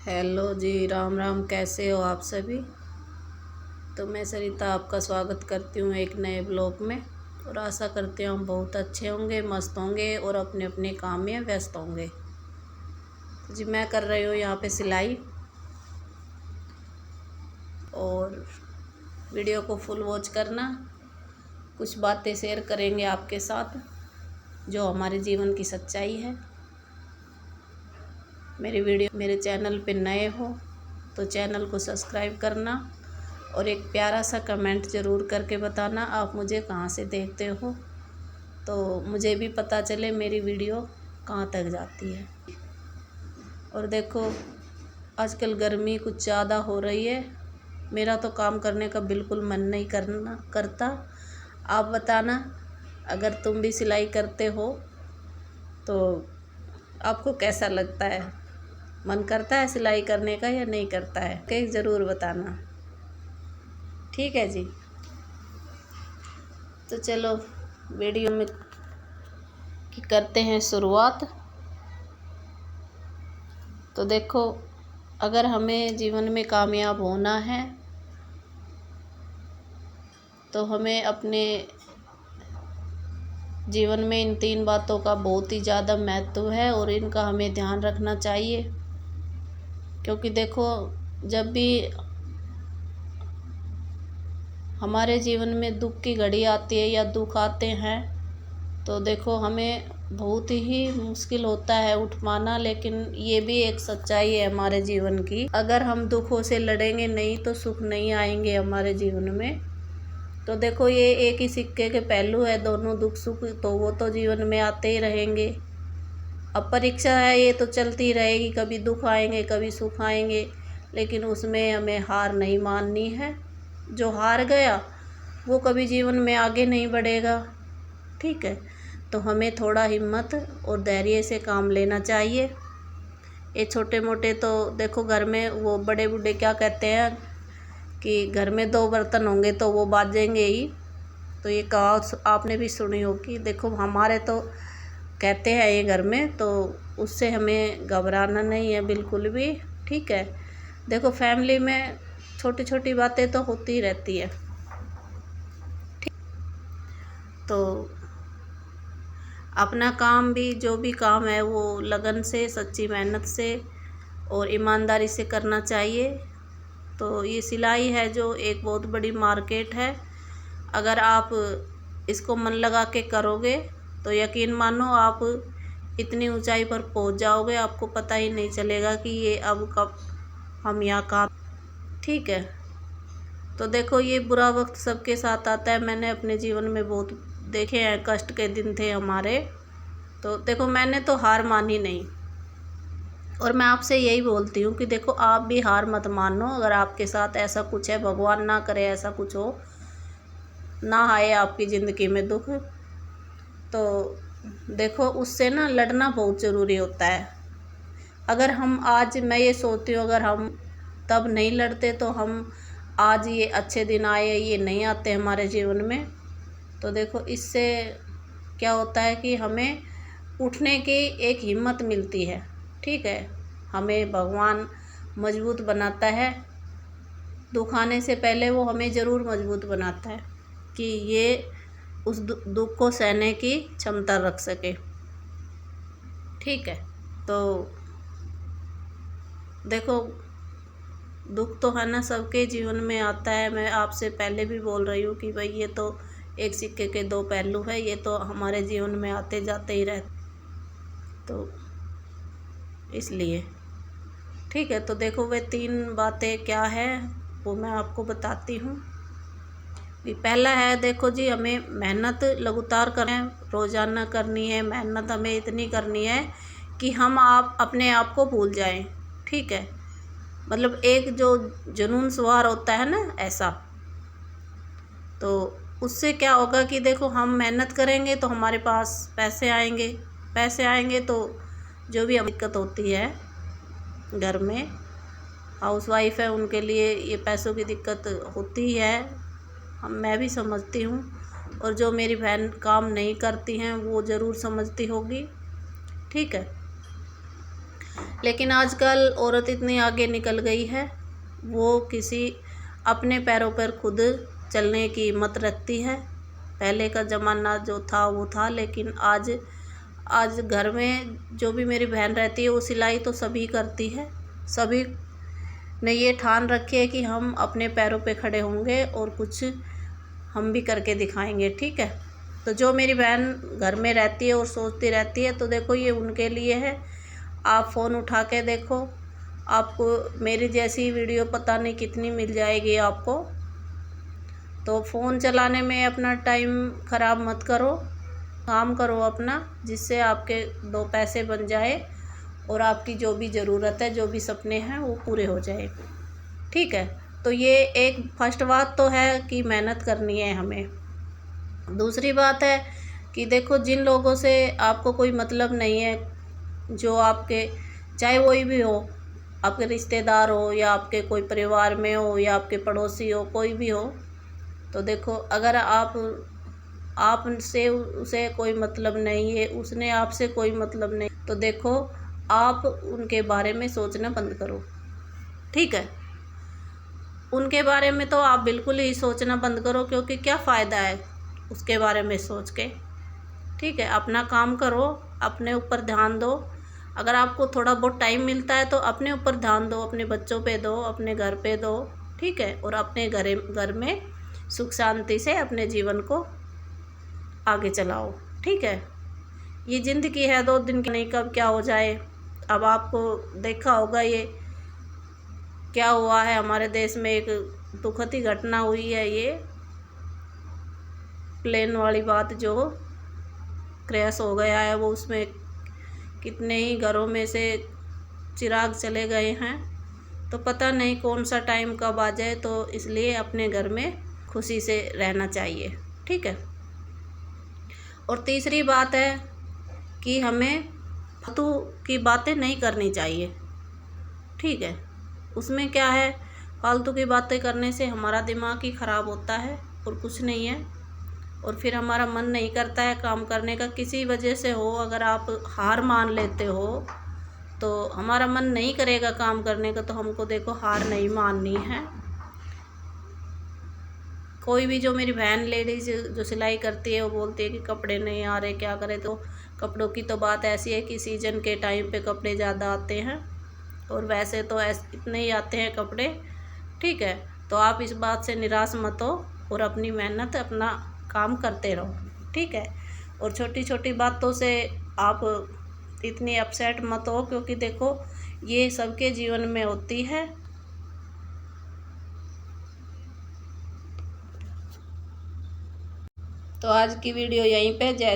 Hello जी, राम राम। कैसे हो आप सभी। तो मैं सरिता आपका स्वागत करती हूँ एक नए ब्लॉग में, और आशा करती हूँ हम बहुत अच्छे होंगे, मस्त होंगे और अपने अपने काम में व्यस्त होंगे। तो जी मैं कर रही हूँ यहाँ पे सिलाई, और वीडियो को फुल वॉच करना। कुछ बातें शेयर करेंगे आपके साथ जो हमारे जीवन की सच्चाई है। मेरे चैनल पे नए हो तो चैनल को सब्सक्राइब करना, और एक प्यारा सा कमेंट ज़रूर करके बताना आप मुझे कहाँ से देखते हो, तो मुझे भी पता चले मेरी वीडियो कहाँ तक जाती है। और देखो आजकल गर्मी कुछ ज़्यादा हो रही है, मेरा तो काम करने का बिल्कुल मन नहीं करता। आप बताना, अगर तुम भी सिलाई करते हो तो आपको कैसा लगता है, मन करता है सिलाई करने का या नहीं करता है, कहीं ज़रूर बताना। ठीक है जी। तो चलो वीडियो में करते हैं शुरुआत। तो देखो, अगर हमें जीवन में कामयाब होना है तो हमें अपने जीवन में इन 3 बातों का बहुत ही ज़्यादा महत्व है, और इनका हमें ध्यान रखना चाहिए। क्योंकि देखो, जब भी हमारे जीवन में दुख की घड़ी आती है या दुख आते हैं तो देखो हमें बहुत ही मुश्किल होता है उठ पाना, लेकिन ये भी एक सच्चाई है हमारे जीवन की। अगर हम दुखों से लड़ेंगे नहीं तो सुख नहीं आएंगे हमारे जीवन में। तो देखो ये एक ही सिक्के के पहलू है, दोनों दुख सुख तो वो तो जीवन में आते ही रहेंगे। अब परीक्षा है, ये तो चलती रहेगी, कभी दुख आएंगे कभी सुख आएंगे, लेकिन उसमें हमें हार नहीं माननी है। जो हार गया वो कभी जीवन में आगे नहीं बढ़ेगा। ठीक है, तो हमें थोड़ा हिम्मत और धैर्य से काम लेना चाहिए। ये छोटे मोटे तो देखो, घर में वो बड़े बूढ़े क्या कहते हैं कि घर में 2 बर्तन होंगे तो वो बाजेंगे ही। तो ये कहावत आपने भी सुनी होगी। देखो हमारे तो कहते हैं ये घर में, तो उससे हमें घबराना नहीं है बिल्कुल भी। ठीक है, देखो फैमिली में छोटी छोटी बातें तो होती ही रहती है। तो अपना काम भी, जो भी काम है वो लगन से, सच्ची मेहनत से और ईमानदारी से करना चाहिए। तो ये सिलाई है जो एक बहुत बड़ी मार्केट है। अगर आप इसको मन लगा के करोगे तो यकीन मानो आप इतनी ऊंचाई पर पहुंच जाओगे, आपको पता ही नहीं चलेगा कि ये अब कब हम यहाँ काम। ठीक है, तो देखो ये बुरा वक्त सबके साथ आता है। मैंने अपने जीवन में बहुत देखे हैं, कष्ट के दिन थे हमारे। तो देखो मैंने तो हार मानी नहीं, और मैं आपसे यही बोलती हूँ कि देखो आप भी हार मत मानो। अगर आपके साथ ऐसा कुछ है, भगवान ना करे ऐसा कुछ हो, ना आए आपकी ज़िंदगी में दुख, तो देखो उससे ना लड़ना बहुत ज़रूरी होता है। अगर हम आज, मैं ये सोचती हूँ, अगर हम तब नहीं लड़ते तो हम आज ये अच्छे दिन आए ये नहीं आते हमारे जीवन में। तो देखो इससे क्या होता है कि हमें उठने की एक हिम्मत मिलती है। ठीक है, हमें भगवान मजबूत बनाता है। दुख आने से पहले वो हमें ज़रूर मजबूत बनाता है कि ये उस दुख को सहने की क्षमता रख सके। ठीक है, तो देखो दुख तो है ना सबके जीवन में आता है। मैं आपसे पहले भी बोल रही हूँ कि भाई ये तो एक सिक्के के 2 पहलू है, ये तो हमारे जीवन में आते जाते ही रहते, तो इसलिए। ठीक है, तो देखो वे 3 बातें क्या है वो मैं आपको बताती हूँ। पहला है, देखो जी हमें मेहनत लगातार करें, रोज़ाना करनी है। मेहनत हमें इतनी करनी है कि हम अपने आप को भूल जाएं। ठीक है, मतलब एक जो जुनून सवार होता है ना, ऐसा। तो उससे क्या होगा कि देखो हम मेहनत करेंगे तो हमारे पास पैसे आएंगे। पैसे आएंगे तो जो भी हमें दिक्कत होती है घर में, हाउसवाइफ है उनके लिए ये पैसों की दिक्कत होती है, मैं भी समझती हूँ। और जो मेरी बहन काम नहीं करती हैं वो ज़रूर समझती होगी। ठीक है, लेकिन आजकल औरत इतनी आगे निकल गई है, वो किसी अपने पैरों पर खुद चलने की हिम्मत रखती है। पहले का ज़माना जो था वो था, लेकिन आज घर में जो भी मेरी बहन रहती है वो सिलाई तो सभी करती है। सभी ने ये ठान रखी है कि हम अपने पैरों पे खड़े होंगे और कुछ हम भी करके दिखाएंगे, ठीक है। तो जो मेरी बहन घर में रहती है और सोचती रहती है, तो देखो ये उनके लिए है। आप फ़ोन उठा के देखो, आपको मेरी जैसी वीडियो पता नहीं कितनी मिल जाएगी आपको। तो फ़ोन चलाने में अपना टाइम ख़राब मत करो, काम करो अपना, जिससे आपके दो पैसे बन जाए और आपकी जो भी ज़रूरत है, जो भी सपने हैं वो पूरे हो जाए, ठीक है। तो ये एक फर्स्ट बात तो है कि मेहनत करनी है हमें। दूसरी बात है कि देखो, जिन लोगों से आपको कोई मतलब नहीं है, जो आपके चाहे कोई भी हो, आपके रिश्तेदार हो या आपके कोई परिवार में हो या आपके पड़ोसी हो, कोई भी हो, तो देखो अगर आपसे उसे कोई मतलब नहीं है, उसने आपसे कोई मतलब नहीं, तो देखो आप उनके बारे में सोचना बंद करो, ठीक है। उनके बारे में तो आप बिल्कुल ही सोचना बंद करो, क्योंकि क्या फ़ायदा है उसके बारे में सोच के, ठीक है। अपना काम करो, अपने ऊपर ध्यान दो। अगर आपको थोड़ा बहुत टाइम मिलता है तो अपने ऊपर ध्यान दो, अपने बच्चों पे दो, अपने घर पे दो, ठीक है। और अपने घर में सुख शांति से अपने जीवन को आगे चलाओ, ठीक है। ये ज़िंदगी है 2 दिन की, नहीं कब क्या हो जाए। अब आपको देखा होगा ये क्या हुआ है हमारे देश में, एक दुखद ही घटना हुई है, ये प्लेन वाली बात जो क्रैश हो गया है, वो उसमें कितने ही घरों में से चिराग चले गए हैं। तो पता नहीं कौन सा टाइम कब आ जाए, तो इसलिए अपने घर में खुशी से रहना चाहिए, ठीक है। और तीसरी बात है कि हमें फालतू की बातें नहीं करनी चाहिए, ठीक है। उसमें क्या है, फालतू की बातें करने से हमारा दिमाग ही ख़राब होता है और कुछ नहीं है। और फिर हमारा मन नहीं करता है काम करने का, किसी वजह से हो, अगर आप हार मान लेते हो तो हमारा मन नहीं करेगा काम करने का, तो हमको देखो हार नहीं माननी है। कोई भी जो मेरी बहन लेडीज़ जो सिलाई करती है वो बोलती है कि कपड़े नहीं आ रहे, क्या करें। तो कपड़ों की तो बात ऐसी है कि सीजन के टाइम पे कपड़े ज़्यादा आते हैं, और वैसे तो इतने ही आते हैं कपड़े, ठीक है। तो आप इस बात से निराश मत हो और अपनी मेहनत अपना काम करते रहो, ठीक है। और छोटी छोटी बातों से आप इतनी अपसेट मत हो, क्योंकि देखो ये सबके जीवन में होती है। तो आज की वीडियो यहीं पे, जय